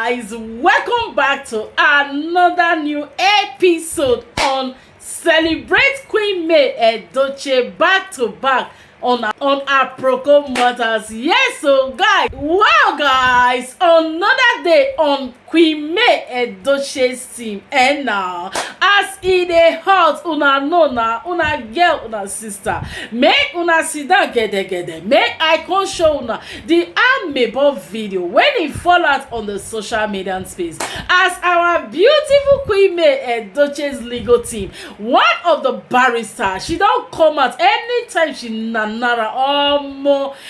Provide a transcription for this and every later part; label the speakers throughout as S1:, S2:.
S1: guys, welcome back to another new episode on Celebrate Queen May Edochie back to back on our Proco Matters. Yes, so guys, wow guys, another day on Queen May Edochie's team. And now as it dey hot, una know na una girl, una sister, make una sit down gede make I come show una the amebo video when it fall out on the social media space as our beautiful Queen May Edochie's legal team, one of the barristers, she don't come out anytime she nanara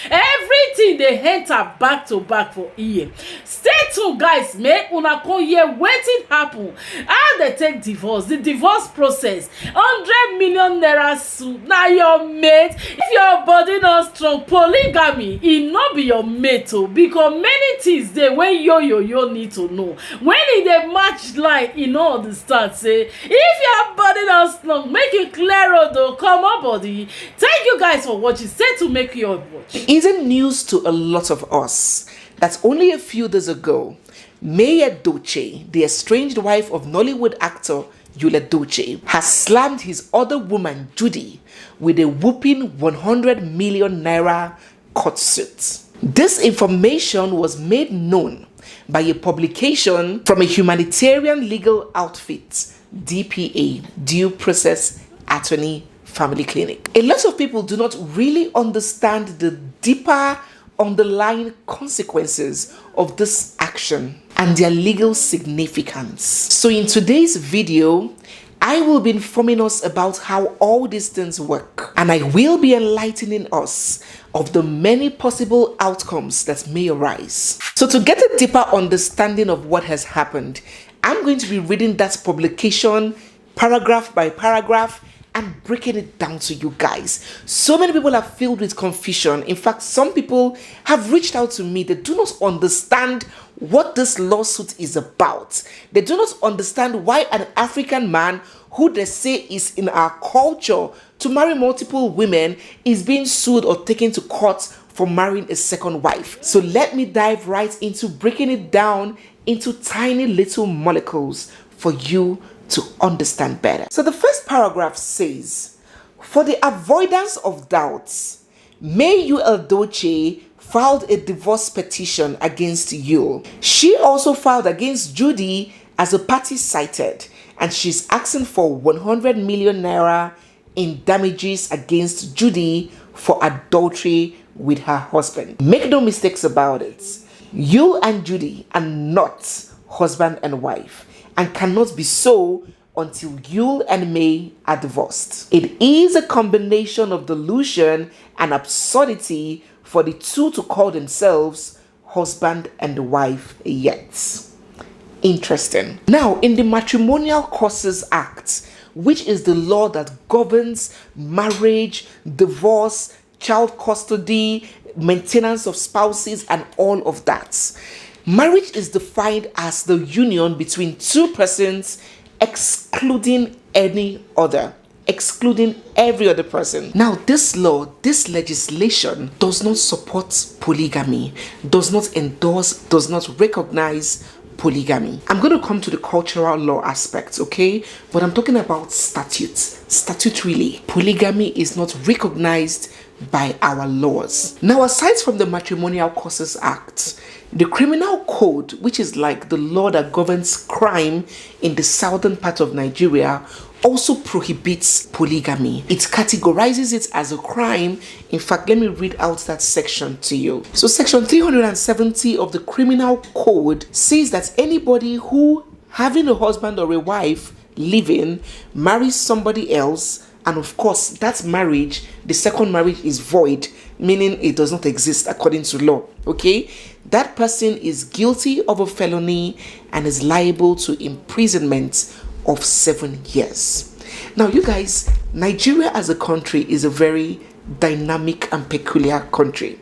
S1: everything they enter back to back for ear. Stay tuned guys, make una come hear wetin happen, how they take divorce, the divorce process. 100 million naira suit na your mate. If your body not strong, polygamy e no be your mate o, because many things dey wey yo need to know. When e dey match line, e no understand say if your body not strong, make you clear road o, come on body. Thank you guys for watching. Stay to make your watch.
S2: It isn't news to a lot of us that only a few days ago, May Edochie, the estranged wife of Nollywood actor Edochie, has slammed his other woman Judy with a whooping 100 million naira court suit. This information was made known by a publication from a humanitarian legal outfit, DPA, Due Process Attorney Family Clinic. A lot of people do not really understand the deeper underlying consequences of this action and their legal significance. So in today's video, I will be informing us about how all these things work, and I will be enlightening us of the many possible outcomes that may arise. So to get a deeper understanding of what has happened, I'm going to be reading that publication paragraph by paragraph and breaking it down to you guys. So many people are filled with confusion. In fact, some people have reached out to me. They do not understand what this lawsuit is about. They do not understand why an African man who they say is in our culture to marry multiple women is being sued or taken to court for marrying a second wife. So let me dive right into breaking it down into tiny little molecules for you to understand better. So the first paragraph says, for the avoidance of doubts, May Edochie filed a divorce petition against Yul. She also filed against Judy as a party cited, and she's asking for 100 million naira in damages against Judy for adultery with her husband. Make no mistakes about it. Yul and Judy are not husband and wife, and cannot be so until Yul and May are divorced. It is a combination of delusion and absurdity for the two to call themselves husband and wife yet. Interesting. Now, in the Matrimonial Causes Act, which is the law that governs marriage, divorce, child custody, maintenance of spouses, and all of that, marriage is defined as the union between two persons, excluding any other, excluding every other person. Now, this law, this legislation does not support polygamy, does not endorse, does not recognize polygamy. I'm going to come to the cultural law aspect, okay? But I'm talking about statutes. Statutorily, polygamy is not recognized by our laws. Now, aside from the Matrimonial Causes Act, the Criminal Code, which is like the law that governs crime in the southern part of Nigeria, also prohibits polygamy. It categorizes it as a crime. In fact, let me read out that section to you. So section 370 of the Criminal Code says that anybody who, having a husband or a wife living, marries somebody else, and of course that marriage, the second marriage, is void, meaning it does not exist according to law, okay? That person is guilty of a felony and is liable to imprisonment of 7 years. Now, you guys, Nigeria as a country is a very dynamic and peculiar country.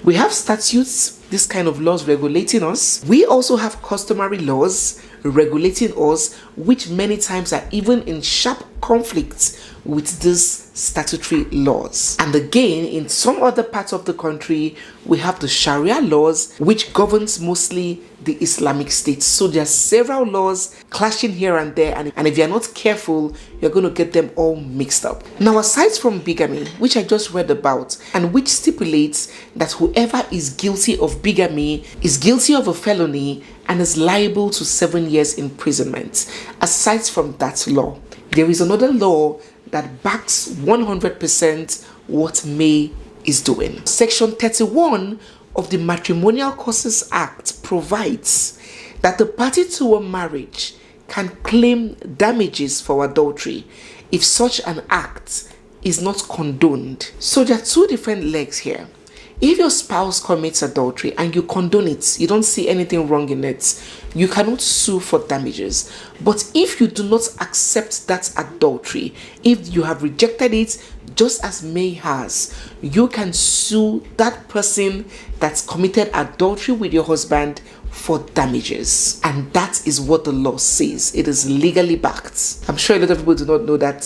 S2: We have statutes this kind of laws regulating us. We also have customary laws regulating us, which many times are even in sharp conflict with these statutory laws. And again, in some other parts of the country, we have the Sharia laws, which governs mostly the Islamic State. So there are several laws clashing here and there, and if you're not careful, you're going to get them all mixed up. Now, aside from bigamy, which I just read about, and which stipulates that whoever is guilty of bigamy is guilty of a felony and is liable to 7 years imprisonment. Aside from that law, there is another law that backs 100% what May is doing. Section 31 of the Matrimonial Causes Act provides that the party to a marriage can claim damages for adultery if such an act is not condoned. So there are two different legs here. If your spouse commits adultery and you condone it, you don't see anything wrong in it, you cannot sue for damages. But if you do not accept that adultery, if you have rejected it just as May has, you can sue that person that's committed adultery with your husband for damages. And that is what the law says. It is legally backed. I'm sure a lot of people do not know that.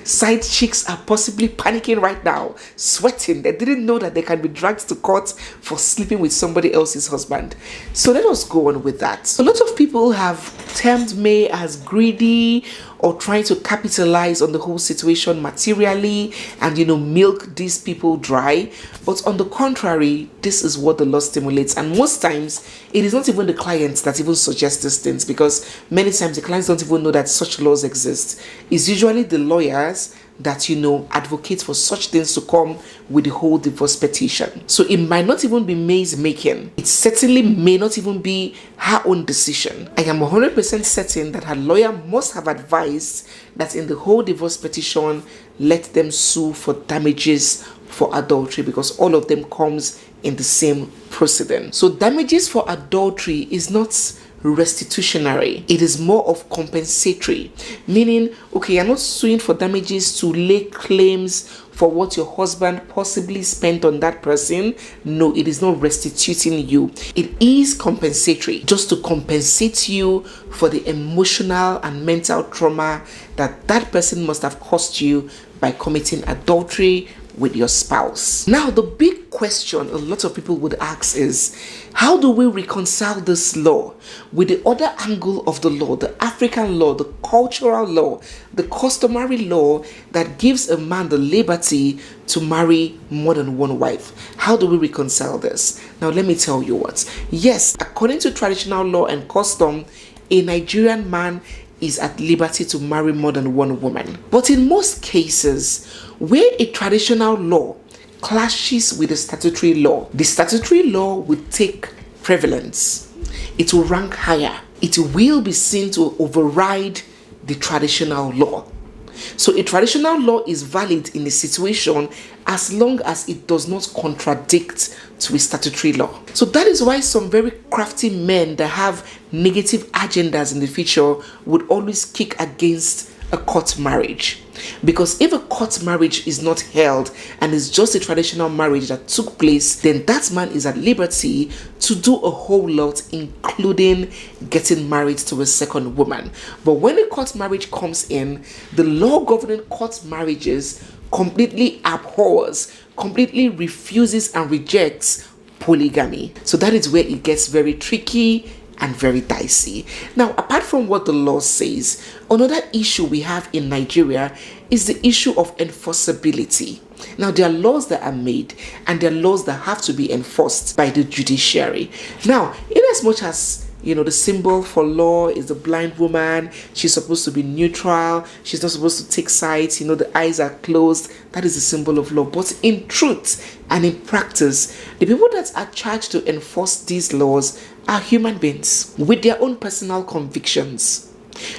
S2: Side chicks are possibly panicking right now, sweating. They didn't know that they can be dragged to court for sleeping with somebody else's husband. So let us go on with that. A lot of people have termed May as greedy or trying to capitalize on the whole situation materially and, milk these people dry. But on the contrary, this is what the law stimulates. And most times, it is not even the clients that even suggest these things, because many times the clients don't even know that such laws exist. It's usually the lawyers that advocate for such things to come with the whole divorce petition. So it might not even be May's making. It certainly may not even be her own decision. I am 100% certain that her lawyer must have advised that in the whole divorce petition, let them sue for damages for adultery, because all of them comes in the same precedent. So damages for adultery is not restitutionary. It is more of compensatory, meaning, okay, you're not suing for damages to lay claims for what your husband possibly spent on that person. No, it is not restituting you. It is compensatory, just to compensate you for the emotional and mental trauma that that person must have caused you by committing adultery with your spouse. Now, the big question a lot of people would ask is, how do we reconcile this law with the other angle of the law, the African law, the cultural law, the customary law that gives a man the liberty to marry more than one wife? How do we reconcile this? Now, let me tell you what. Yes, according to traditional law and custom, a Nigerian man is at liberty to marry more than one woman. But in most cases, where a traditional law clashes with the statutory law, the statutory law will take prevalence. It will rank higher. It will be seen to override the traditional law. So a traditional law is valid in a situation as long as it does not contradict to a statutory law. So that is why some very crafty men that have negative agendas in the future would always kick against a court marriage. Because if a court marriage is not held and it's just a traditional marriage that took place, then that man is at liberty to do a whole lot, including getting married to a second woman. But when a court marriage comes in, the law governing court marriages completely abhors, completely refuses and rejects polygamy. So that is where it gets very tricky and very dicey. Now, apart from what the law says, another issue we have in Nigeria is the issue of enforceability. Now, there are laws that are made and there are laws that have to be enforced by the judiciary. Now, in as much as the symbol for law is the blind woman, she's supposed to be neutral, she's not supposed to take sides, the eyes are closed, that is the symbol of law. But in truth and in practice, the people that are charged to enforce these laws are human beings with their own personal convictions.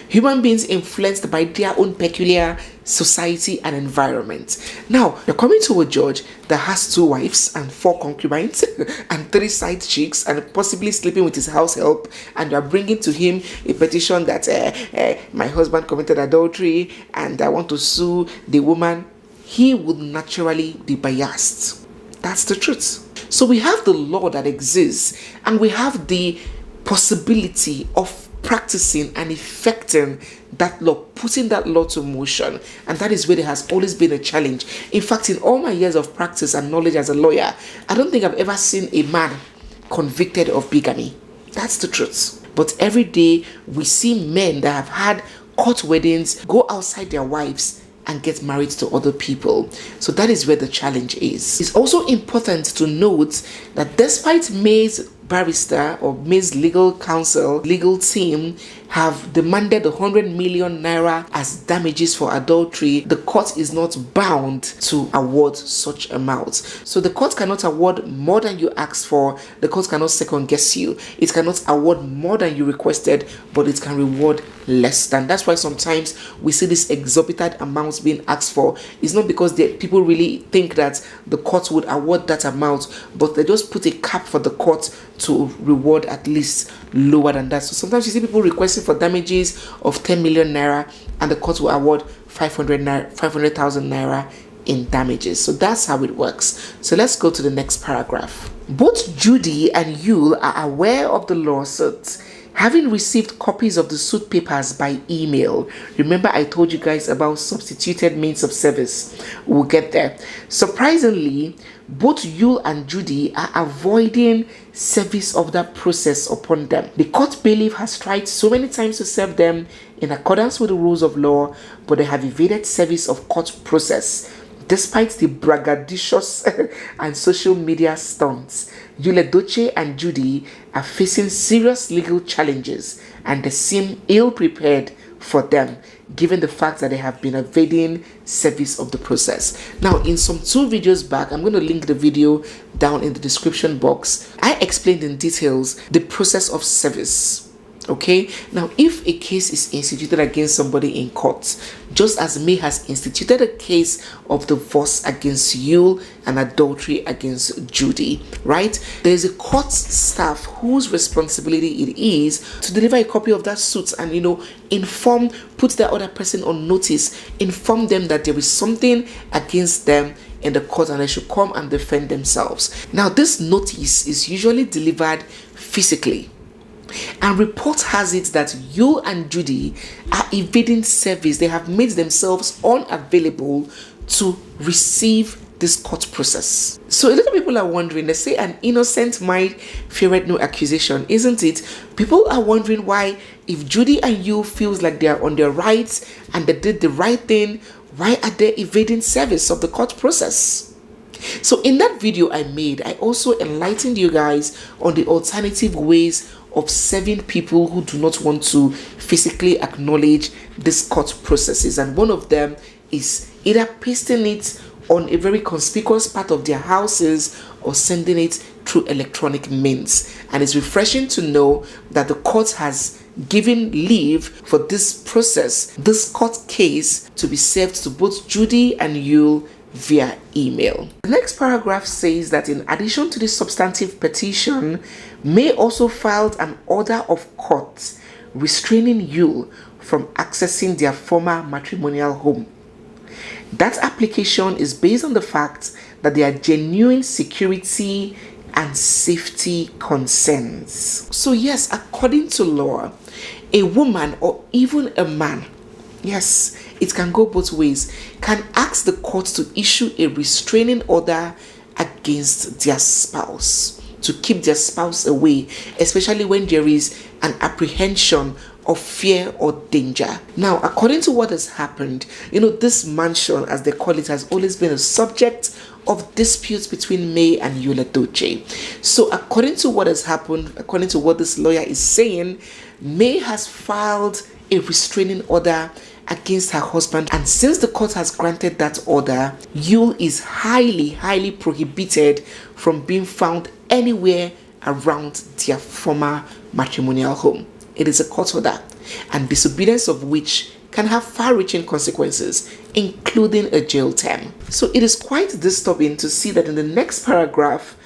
S2: Human beings influenced by their own peculiar society and environment. Now, you're coming to a judge that has 2 wives and 4 concubines and 3 side chicks and possibly sleeping with his house help, and you're bringing to him a petition that my husband committed adultery and I want to sue the woman. He would naturally be biased. That's the truth. So we have the law that exists, and we have the possibility of practicing and effecting that law, putting that law to motion. And that is where there has always been a challenge. In fact, in all my years of practice and knowledge as a lawyer, I don't think I've ever seen a man convicted of bigamy. That's the truth. But every day we see men that have had court weddings go outside their wives and get married to other people. So that is where the challenge is. It's also important to note that despite May's barrister or May's legal counsel, legal team have demanded 100 million naira as damages for adultery, the court is not bound to award such amount. So the court cannot award more than you asked for. The court cannot second guess you. It cannot award more than you requested, but it can reward less than. That's why sometimes we see these exorbitant amounts being asked for. It's not because people really think that the court would award that amount, but they just put a cap for the court to reward at least lower than that. So sometimes you see people requesting for damages of 10 million naira and the court will award 500,000 naira in damages. So that's how it works. So let's go to the next paragraph. Both Judy and Yul are aware of the lawsuit, having received copies of the suit papers by email. Remember, I told you guys about substituted means of service. We'll get there. Surprisingly, both Yul and Judy are avoiding service of that process upon them. The court bailiff has tried so many times to serve them in accordance with the rules of law, but they have evaded service of court process. Despite the braggadocious and social media stunts, EDOCHIE and Judy are facing serious legal challenges, and they seem ill-prepared for them, given the fact that they have been evading service of the process. Now, in some 2 videos back, I'm going to link the video down in the description box. I explained in details the process of service. Okay, now if a case is instituted against somebody in court, just as May has instituted a case of divorce against Yul and adultery against Judy, right? There is a court staff whose responsibility it is to deliver a copy of that suit and, inform, put the other person on notice, inform them that there is something against them in the court and they should come and defend themselves. Now, this notice is usually delivered physically. And report has it that Yul and Judy are evading service. They have made themselves unavailable to receive this court process. So a lot of people are wondering, they say an innocent mind feareth no accusation, isn't it? People are wondering why, if Judy and Yul feels like they are on their rights and they did the right thing, why are they evading service of the court process? So in that video I made, I also enlightened you guys on the alternative ways of serving people who do not want to physically acknowledge these court processes. And one of them is either pasting it on a very conspicuous part of their houses or sending it through electronic means. And it's refreshing to know that the court has given leave for this process, this court case, to be served to both Judy and Yul via email. The next paragraph says that in addition to the substantive petition, May also filed an order of court restraining Yul from accessing their former matrimonial home. That application is based on the fact that there are genuine security and safety concerns. So yes, according to law, a woman or even a man, yes, it can go both ways, can ask the court to issue a restraining order against their spouse, to keep their spouse away, especially when there is an apprehension of fear or danger. Now, according to what has happened, this mansion, as they call it, has always been a subject of disputes between May and EDOCHIE. So according to what has happened, according to what this lawyer is saying, May has filed a restraining order against her husband, and since the court has granted that order, Yul is highly prohibited from being found anywhere around their former matrimonial home. It is a court order, and disobedience of which can have far-reaching consequences, including a jail term. So it is quite disturbing to see that in the next paragraph,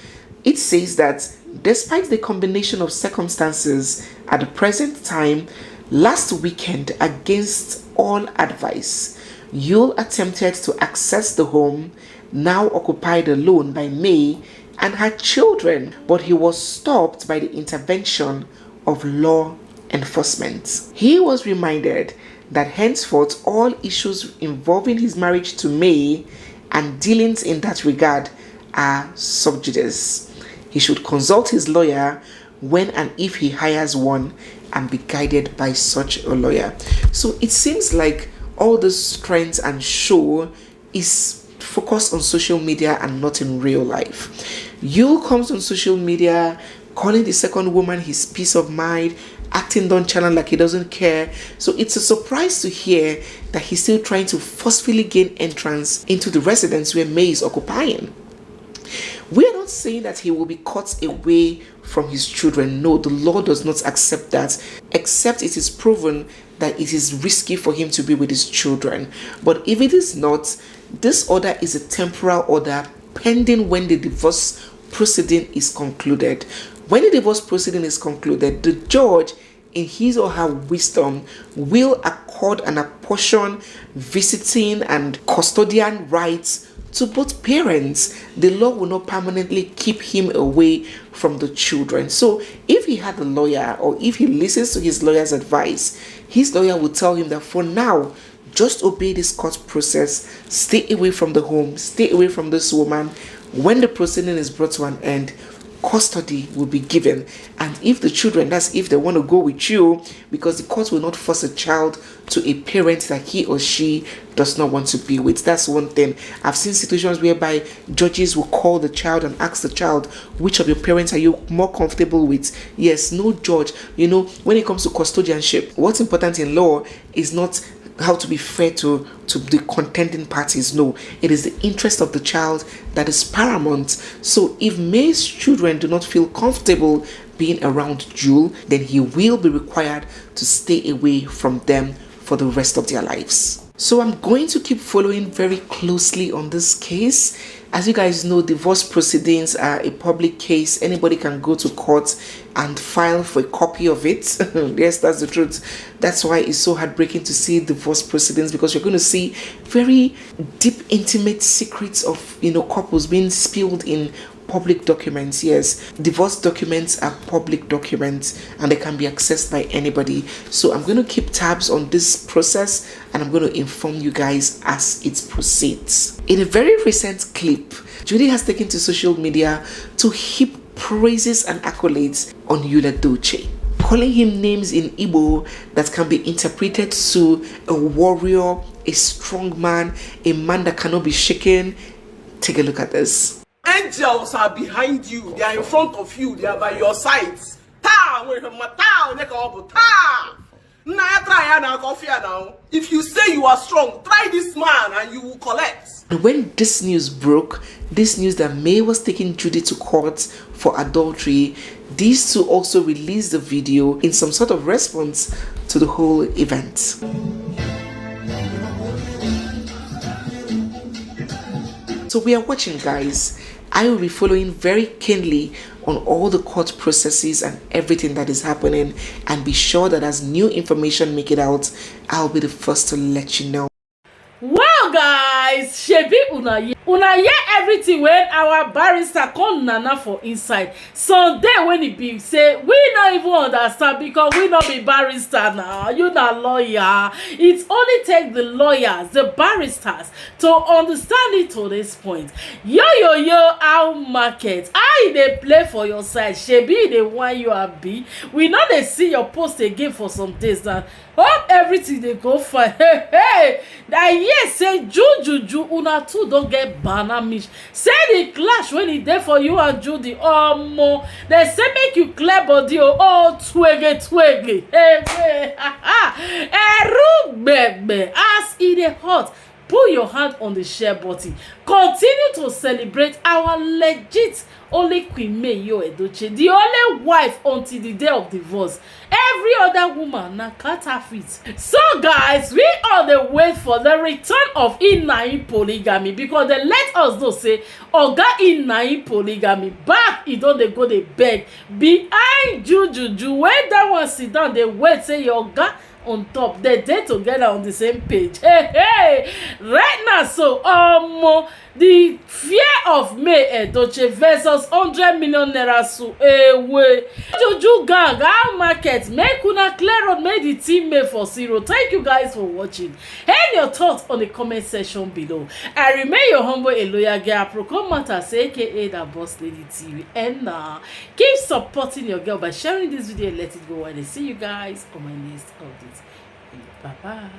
S2: it says that despite the combination of circumstances at the present time, last weekend, against all advice, Yul attempted to access the home, now occupied alone by May, and had children, but he was stopped by the intervention of law enforcement. He was reminded that henceforth all issues involving his marriage to May and dealings in that regard are sub judice. He should consult his lawyer when and if he hires one and be guided by such a lawyer. So it seems like all this trends and show is focused on social media and not in real life. Yul comes on social media calling the second woman his peace of mind, acting nonchalant like he doesn't care. So it's a surprise to hear that he's still trying to forcefully gain entrance into the residence where May is occupying. We are not saying that he will be cut away from his children. No, the law does not accept that, except it is proven that it is risky for him to be with his children. But if it is not, this order is a temporal order pending when the divorce proceeding is concluded. When the divorce proceeding is concluded, the judge, in his or her wisdom, will accord and apportion visiting and custodian rights to both parents. The law will not permanently keep him away from the children. So if he had a lawyer, or if he listens to his lawyer's advice, his lawyer will tell him that for now, just obey this court process, stay away from the home, stay away from this woman. When the proceeding is brought to an end, custody will be given. And if the children, that's if they want to go with you, because the court will not force a child to a parent that he or she does not want to be with. That's one thing. I've seen situations whereby judges will call the child and ask the child, which of your parents are you more comfortable with? Yes, no judge. When it comes to custodianship, what's important in law is not how to be fair to the contending parties. No, it is the interest of the child that is paramount. So if May's children do not feel comfortable being around Jewel, then he will be required to stay away from them for the rest of their lives. So I'm going to keep following very closely on this case. As you guys know, divorce proceedings are a public case. Anybody can go to court and file for a copy of it. Yes, that's the truth. That's why it's so heartbreaking to see divorce proceedings, because you're going to see very deep, intimate secrets of couples being spilled in public documents. Yes, divorce documents are public documents and they can be accessed by anybody. So I'm going to keep tabs on this process and I'm going to inform you guys as it proceeds. In a very recent clip, Judy has taken to social media to heap praises and accolades on EDOCHIE, calling him names in Igbo that can be interpreted to a warrior, a strong man, a man that cannot be shaken. Take a look at this.
S3: Angels are behind you, they are in front of you, they are by your sides. If you say you are strong, try this man and you will collect.
S2: When this news broke, this news that May was taking Judy to court for adultery, these two also released the video in some sort of response to the whole event. So we are watching, guys. I will be following very keenly on all the court processes and everything that is happening, and be sure that as new information make it out, I'll be the first to let you know.
S1: Well, guys, shebi una hear everything when our barrister come nana for inside. Sunday when he be say we not even understand because we not be barrister now. You not lawyer. It only take the lawyers, the barristers, to understand it to this point. Yo, our market. How they play for your side? Shebi they want you be. We know they see your post again for some days now. Hope everything they go for. Hey. That yes, say Juju una two don't get banamish. Say the clash when it there for you and Judy. Oh mo, they say make you clear body. Oh twege. Hey, bebe. As it hot. Put your hand on the share button. Continue to celebrate our legit only Queen May EDOCHIE, the only wife until the day of divorce. Every other woman na counterfeit. So guys, we all the wait for the return of in polygamy, because they let us know say oga in polygamy back. He don't they go they beg behind Juju when that one sit down they wait say your oga on top. They dey together on the same page. Hey, right now, so the fear of May Edochie versus 100 million naira away. Juju gang, our market, make una clear road, make the team made for zero. Thank you guys for watching. End your thoughts on the comment section below. I remain your humble and loyal girl, Procom Matters, aka the Boss Lady TV. And keep supporting your girl by sharing this video and let it go. And I see you guys on my next update. Bye bye.